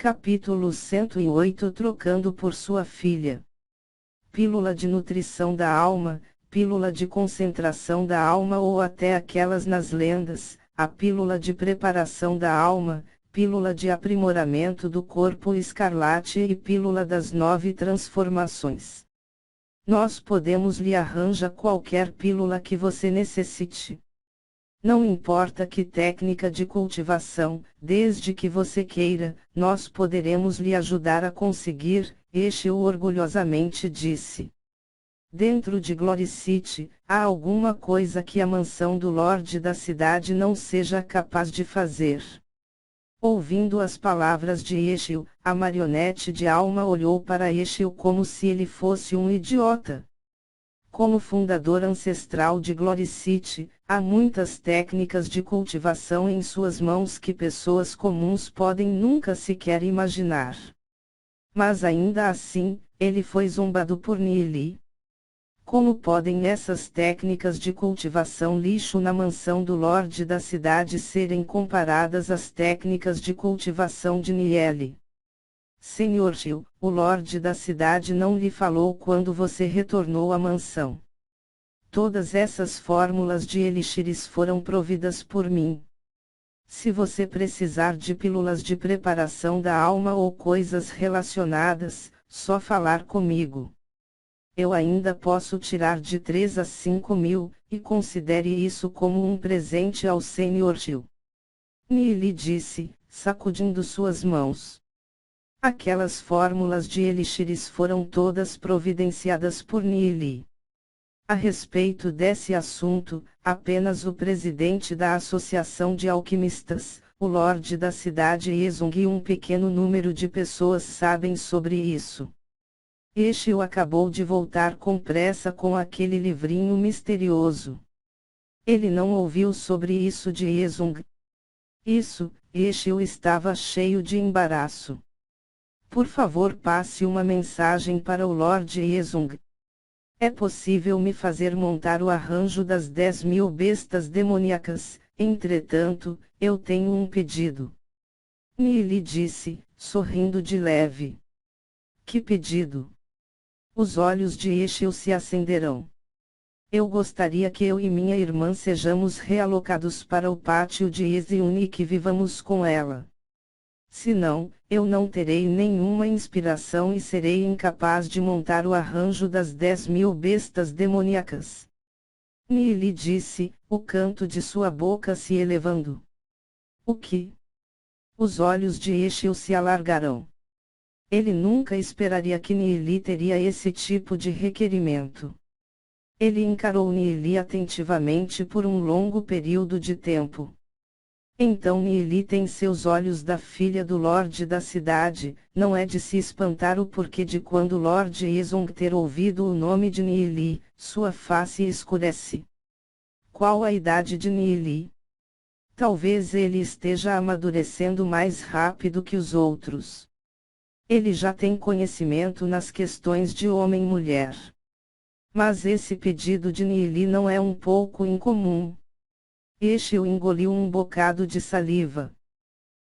Capítulo 108 Trocando por sua filha. Pílula de nutrição da alma, pílula de concentração da alma ou até aquelas nas lendas, a pílula de preparação da alma, pílula de aprimoramento do corpo escarlate e pílula das 9 transformações. Nós podemos lhe arranjar qualquer pílula que você necessite. Não importa que técnica de cultivação, desde que você queira, nós poderemos lhe ajudar a conseguir, Eshel orgulhosamente disse. Dentro de Glory City, há alguma coisa que a mansão do Lorde da cidade não seja capaz de fazer. Ouvindo as palavras de Eshel, a marionete de alma olhou para Eshel como se ele fosse um idiota. Como fundador ancestral de Glory City, há muitas técnicas de cultivação em suas mãos que pessoas comuns podem nunca sequer imaginar. Mas ainda assim, ele foi zombado por Nili. Como podem essas técnicas de cultivação lixo na mansão do Lorde da cidade serem comparadas às técnicas de cultivação de Niele? Senhor Gil, o Lorde da cidade não lhe falou quando você retornou à mansão. Todas essas fórmulas de elixires foram providas por mim. Se você precisar de pílulas de preparação da alma ou coisas relacionadas, só falar comigo. Eu ainda posso tirar de 3 a 5 mil, e considere isso como um presente ao Senhor Gil. Nili disse, sacudindo suas mãos. Aquelas fórmulas de elixires foram todas providenciadas por Nili. A respeito desse assunto, apenas o presidente da Associação de Alquimistas, o Lorde da cidade Ezong e um pequeno número de pessoas sabem sobre isso. Eshel acabou de voltar com pressa com aquele livrinho misterioso. Ele não ouviu sobre isso de Ezong. Eshel estava cheio de embaraço. Por favor, passe uma mensagem para o Lorde Ezong. É possível me fazer montar o arranjo das 10.000 bestas demoníacas, entretanto, eu tenho um pedido. Nili disse, sorrindo de leve. Que pedido? Os olhos de Eshel se acenderão. Eu gostaria que eu e minha irmã sejamos realocados para o pátio de Ezion e que vivamos com ela. Senão, eu não terei nenhuma inspiração e serei incapaz de montar o arranjo das 10.000 bestas demoníacas. Nili disse, o canto de sua boca se elevando. O que? Os olhos de Eshel se alargarão. Ele nunca esperaria que Nili teria esse tipo de requerimento. Ele encarou Nili atentivamente por um longo período de tempo. Então Nili tem seus olhos da filha do Lorde da cidade, não é de se espantar o porquê de quando Lorde Ezong ter ouvido o nome de Nili, sua face escurece. Qual a idade de Nili? Talvez ele esteja amadurecendo mais rápido que os outros. Ele já tem conhecimento nas questões de homem-mulher. Mas esse pedido de Nili não é um pouco incomum. Eshel engoliu um bocado de saliva.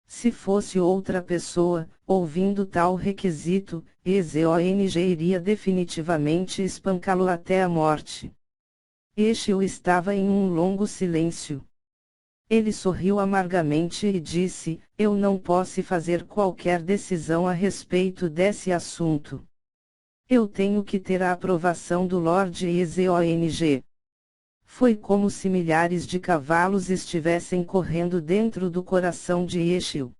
Se fosse outra pessoa, ouvindo tal requisito, Ezong iria definitivamente espancá-lo até a morte. Eshel estava em um longo silêncio. Ele sorriu amargamente e disse, eu não posso fazer qualquer decisão a respeito desse assunto. Eu tenho que ter a aprovação do Lorde Ezong. Foi como se milhares de cavalos estivessem correndo dentro do coração de Eshel.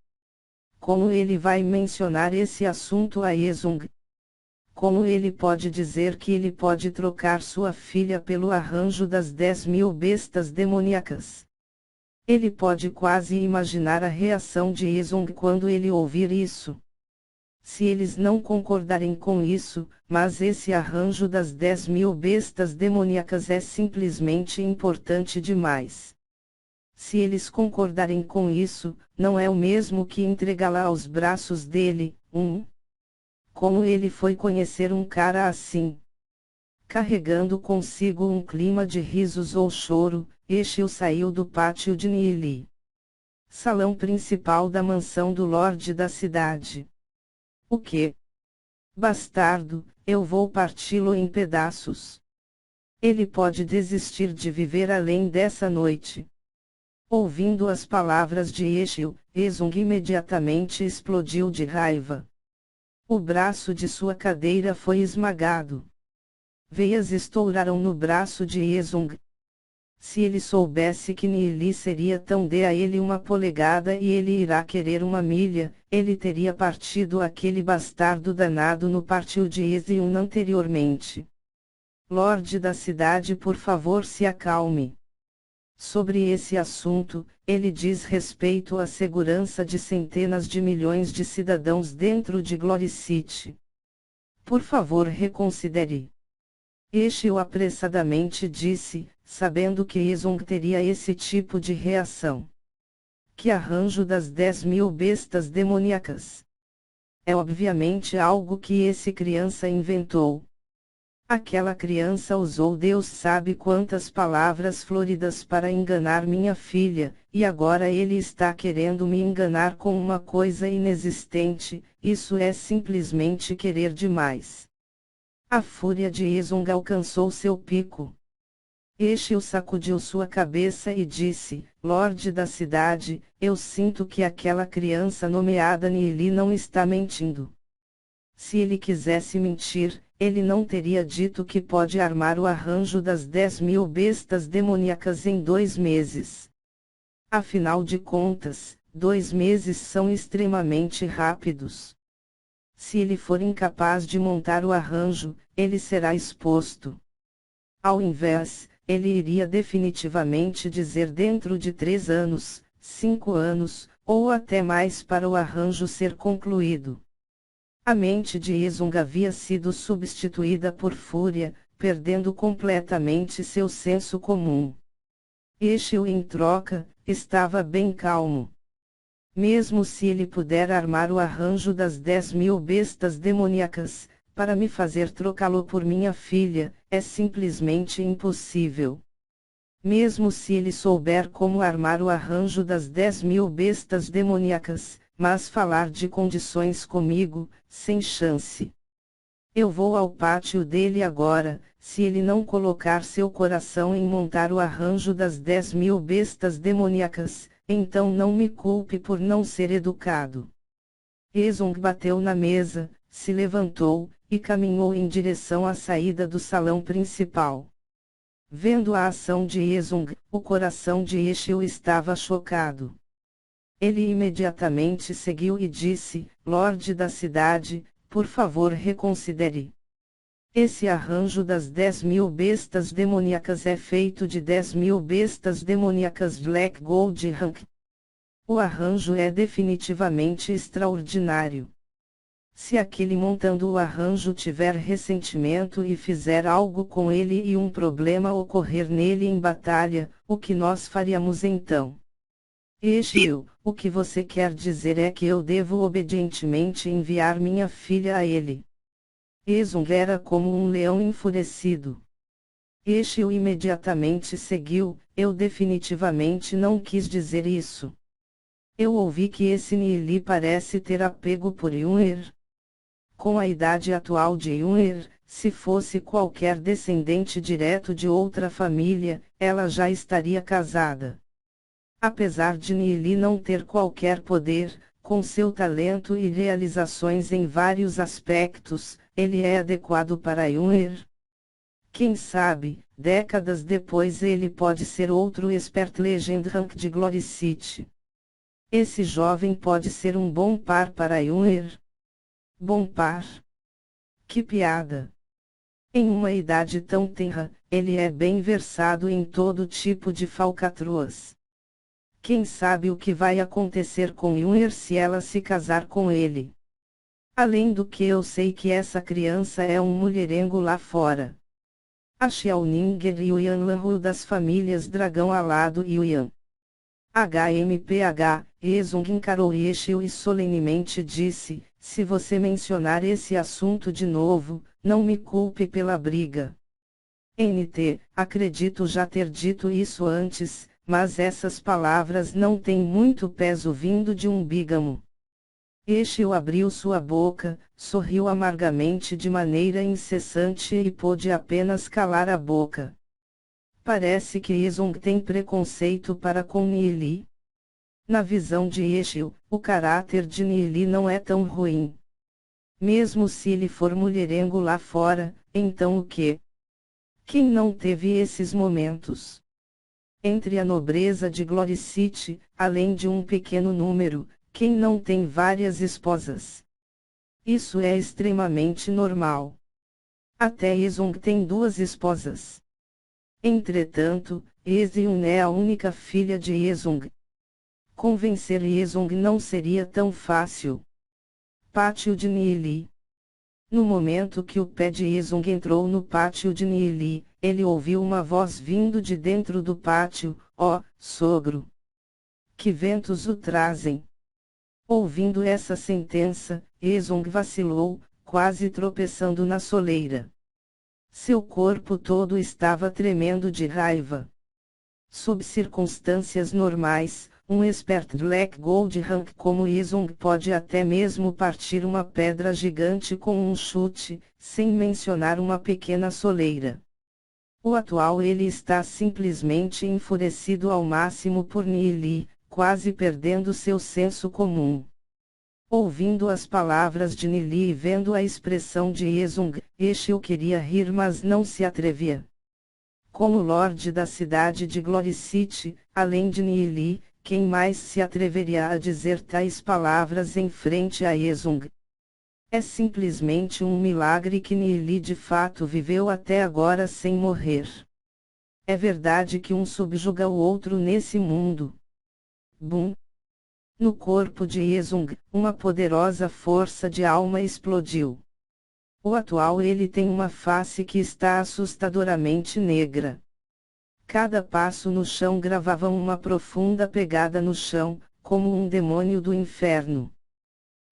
Como ele vai mencionar esse assunto a Ezong? Como ele pode dizer que ele pode trocar sua filha pelo arranjo das 10.000 bestas demoníacas? Ele pode quase imaginar a reação de Ezong quando ele ouvir isso. Se eles não concordarem com isso, mas esse arranjo das 10.000 bestas demoníacas é simplesmente importante demais. Se eles concordarem com isso, não é o mesmo que entregá-la aos braços dele, Como ele foi conhecer um cara assim? Carregando consigo um clima de risos ou choro, Eshel saiu do pátio de Nili. Salão principal da mansão do Lorde da cidade. O quê? Bastardo, eu vou parti-lo em pedaços. Ele pode desistir de viver além dessa noite. Ouvindo as palavras de Eshil, Ezong imediatamente explodiu de raiva. O braço de sua cadeira foi esmagado. Veias estouraram no braço de Ezong. Se ele soubesse que Nili seria tão dê a ele uma polegada e ele irá querer uma milha, ele teria partido aquele bastardo danado no pátio de Ezion anteriormente. Lorde da cidade, por favor, se acalme. Sobre esse assunto, ele diz respeito à segurança de centenas de milhões de cidadãos dentro de Glory City. Por favor, reconsidere. Eshil apressadamente disse, sabendo que Ezong teria esse tipo de reação. Que arranjo das 10.000 bestas demoníacas? É obviamente algo que esse criança inventou. Aquela criança usou Deus sabe quantas palavras floridas para enganar minha filha, e agora ele está querendo me enganar com uma coisa inexistente. Isso é simplesmente querer demais. A fúria de Ezong alcançou seu pico. Eshil sacudiu sua cabeça e disse, Lorde da cidade, eu sinto que aquela criança nomeada Nili não está mentindo. Se ele quisesse mentir, ele não teria dito que pode armar o arranjo das 10.000 bestas demoníacas em 2 meses. Afinal de contas, 2 meses são extremamente rápidos. Se ele for incapaz de montar o arranjo, ele será exposto. Ao invés, ele iria definitivamente dizer dentro de 3 anos, 5 anos, ou até mais para o arranjo ser concluído. A mente de Ezong havia sido substituída por fúria, perdendo completamente seu senso comum. Eshil, em troca, estava bem calmo. Mesmo se ele puder armar o arranjo das 10.000 bestas demoníacas, para me fazer trocá-lo por minha filha, é simplesmente impossível. Mesmo se ele souber como armar o arranjo das 10.000 bestas demoníacas, mas falar de condições comigo, sem chance. Eu vou ao pátio dele agora, se ele não colocar seu coração em montar o arranjo das 10.000 bestas demoníacas, então não me culpe por não ser educado. Ezong bateu na mesa, se levantou, e caminhou em direção à saída do salão principal. Vendo a ação de Ezong, o coração de Eshil estava chocado. Ele imediatamente seguiu e disse, Lorde da cidade, por favor reconsidere. Esse arranjo das 10.000 bestas demoníacas é feito de 10.000 bestas demoníacas Black Gold Rank. O arranjo é definitivamente extraordinário. Se aquele montando o arranjo tiver ressentimento e fizer algo com ele e um problema ocorrer nele em batalha, o que nós faríamos então? Eshil, o que você quer dizer é que eu devo obedientemente enviar minha filha a ele. Ezong era como um leão enfurecido. Eshil imediatamente seguiu, eu definitivamente não quis dizer isso. Eu ouvi que esse Nili parece ter apego por Yunir. Com a idade atual de Yunir, se fosse qualquer descendente direto de outra família, ela já estaria casada. Apesar de Nili não ter qualquer poder, com seu talento e realizações em vários aspectos, ele é adequado para Yunir. Quem sabe, décadas depois ele pode ser outro Expert Legend Rank de Glory City. Esse jovem pode ser um bom par para Yunir. Bom par? Que piada! Em uma idade tão tenra, ele é bem versado em todo tipo de falcatruas. Quem sabe o que vai acontecer com Yunir se ela se casar com ele? Além do que eu sei que essa criança é um mulherengo lá fora. A Xiaoninger e o Yanlanhu das famílias Dragão Alado e o Yan. HMPH, Ezong encarou Eshil e solenemente disse, se você mencionar esse assunto de novo, não me culpe pela briga. NT, acredito já ter dito isso antes, mas essas palavras não têm muito peso vindo de um bígamo. Eshel abriu sua boca, sorriu amargamente de maneira incessante e pôde apenas calar a boca. Parece que Isong tem preconceito para com Nili. Na visão de Eshel, o caráter de Nili não é tão ruim. Mesmo se ele for mulherengo lá fora, então o quê? Quem não teve esses momentos? Entre a nobreza de Gloricity, além de um pequeno número, quem não tem várias esposas? Isso é extremamente normal. Até Isong tem 2 esposas. Entretanto, Ezion é a única filha de Isong. Convencer Isong não seria tão fácil. Pátio de Nili. No momento que o pé de Isong entrou no pátio de Nili, ele ouviu uma voz vindo de dentro do pátio: "Ó, sogro! Que ventos o trazem?" Ouvindo essa sentença, Isong vacilou, quase tropeçando na soleira. Seu corpo todo estava tremendo de raiva. Sob circunstâncias normais, um expert Black Gold Rank como Isong pode até mesmo partir uma pedra gigante com um chute, sem mencionar uma pequena soleira. O atual ele está simplesmente enfurecido ao máximo por Nili, quase perdendo seu senso comum. Ouvindo as palavras de Nili e vendo a expressão de Isong, Eshel queria rir mas não se atrevia. Como Lorde da cidade de Gloricity, além de Nili, quem mais se atreveria a dizer tais palavras em frente a Isong? É simplesmente um milagre que Nili de fato viveu até agora sem morrer. É verdade que um subjuga o outro nesse mundo. Bum! No corpo de Isong, uma poderosa força de alma explodiu. O atual ele tem uma face que está assustadoramente negra. Cada passo no chão gravava uma profunda pegada no chão, como um demônio do inferno.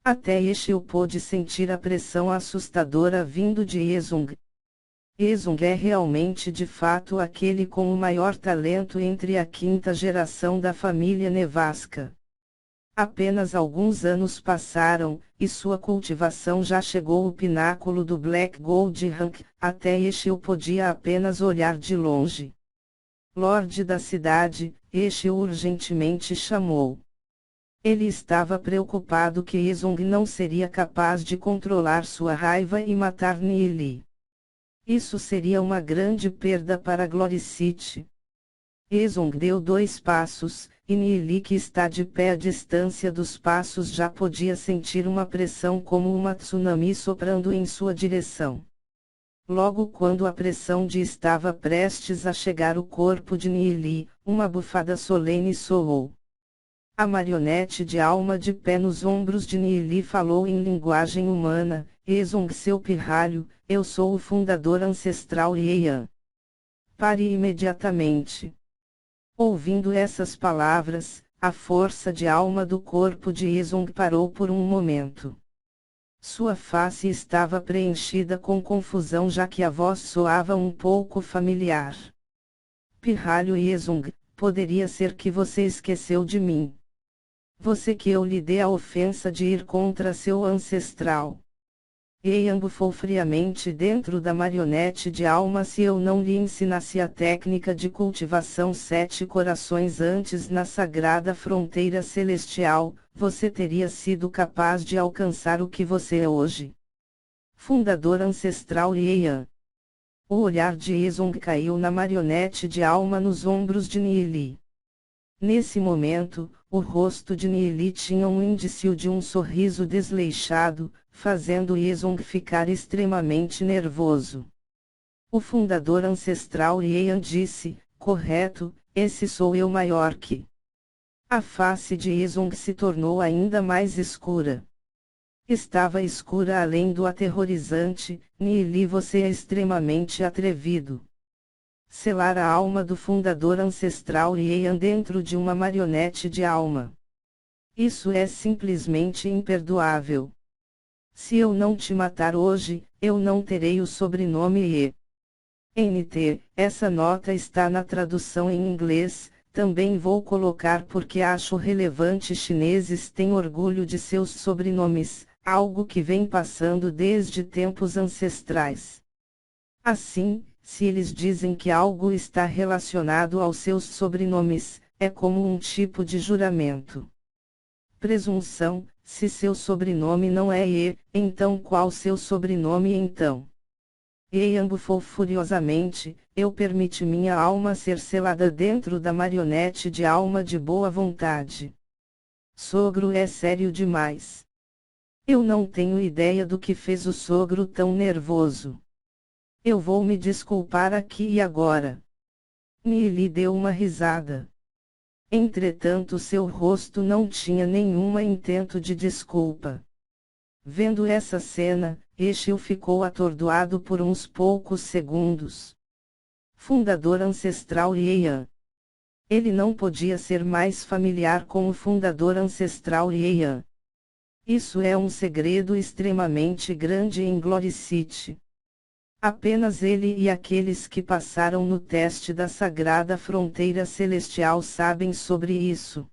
Até Eshel pôde sentir a pressão assustadora vindo de Isong. Isong é realmente de fato aquele com o maior talento entre a 5ª geração da família Nevasca. Apenas alguns anos passaram, e sua cultivação já chegou ao pináculo do Black Gold Rank, até Eshel podia apenas olhar de longe. Lorde da cidade, Eshel urgentemente chamou. Ele estava preocupado que Isong não seria capaz de controlar sua raiva e matar Nili. Isso seria uma grande perda para Gloricity. Isong deu 2 passos, e Nili que está de pé à distância dos passos já podia sentir uma pressão como uma tsunami soprando em sua direção. Logo quando a pressão de estava prestes a chegar o corpo de Nili, uma bufada solene soou. A marionete de alma de pé nos ombros de Nili falou em linguagem humana: "Isong seu pirralho, eu sou o fundador ancestral Heian. Pare imediatamente." Ouvindo essas palavras, a força de alma do corpo de Isong parou por um momento. Sua face estava preenchida com confusão já que a voz soava um pouco familiar. "Pirralho Isong, poderia ser que você esqueceu de mim. Você que eu lhe dei a ofensa de ir contra seu ancestral." Heian bufou friamente dentro da marionete de alma. "Se eu não lhe ensinasse a técnica de cultivação 7 corações antes na sagrada fronteira celestial, você teria sido capaz de alcançar o que você é hoje." Fundador ancestral Heian. O olhar de Isong caiu na marionete de alma nos ombros de Nili. Nesse momento, o rosto de Nili tinha um indício de um sorriso desleixado, fazendo Isong ficar extremamente nervoso. O fundador ancestral Heian disse: "Correto, esse sou eu maior que." A face de Isong se tornou ainda mais escura. Estava escura além do aterrorizante: "Nili, você é extremamente atrevido." Selar a alma do fundador ancestral Heian dentro de uma marionete de alma. Isso é simplesmente imperdoável. Se eu não te matar hoje, eu não terei o sobrenome E. NT, essa nota está na tradução em inglês, também vou colocar porque acho relevante. Chineses têm orgulho de seus sobrenomes, algo que vem passando desde tempos ancestrais. Assim, se eles dizem que algo está relacionado aos seus sobrenomes, é como um tipo de juramento. Presunção: se seu sobrenome não é E, então qual seu sobrenome então? Heian bufou furiosamente. Eu permiti minha alma ser selada dentro da marionete de alma de boa vontade. Sogro é sério demais. Eu não tenho ideia do que fez o sogro tão nervoso. Eu vou me desculpar aqui e agora. Nili deu uma risada. Entretanto, seu rosto não tinha nenhum intento de desculpa. Vendo essa cena, Eshil ficou atordoado por uns poucos segundos. Fundador ancestral Heian. Ele não podia ser mais familiar com o fundador ancestral Heian. Isso é um segredo extremamente grande em Glory City. Apenas ele e aqueles que passaram no teste da Sagrada Fronteira Celestial sabem sobre isso.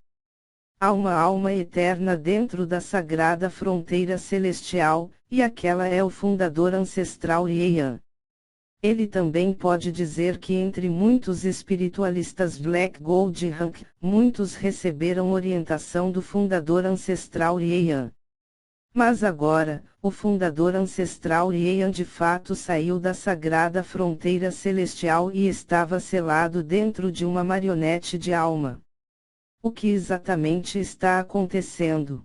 Há uma alma eterna dentro da Sagrada Fronteira Celestial, e aquela é o fundador ancestral Heian. Ele também pode dizer que entre muitos espiritualistas Black Gold Rank, muitos receberam orientação do fundador ancestral Heian. Mas agora, o fundador ancestral Heian de fato saiu da Sagrada Fronteira Celestial e estava selado dentro de uma marionete de alma. O que exatamente está acontecendo?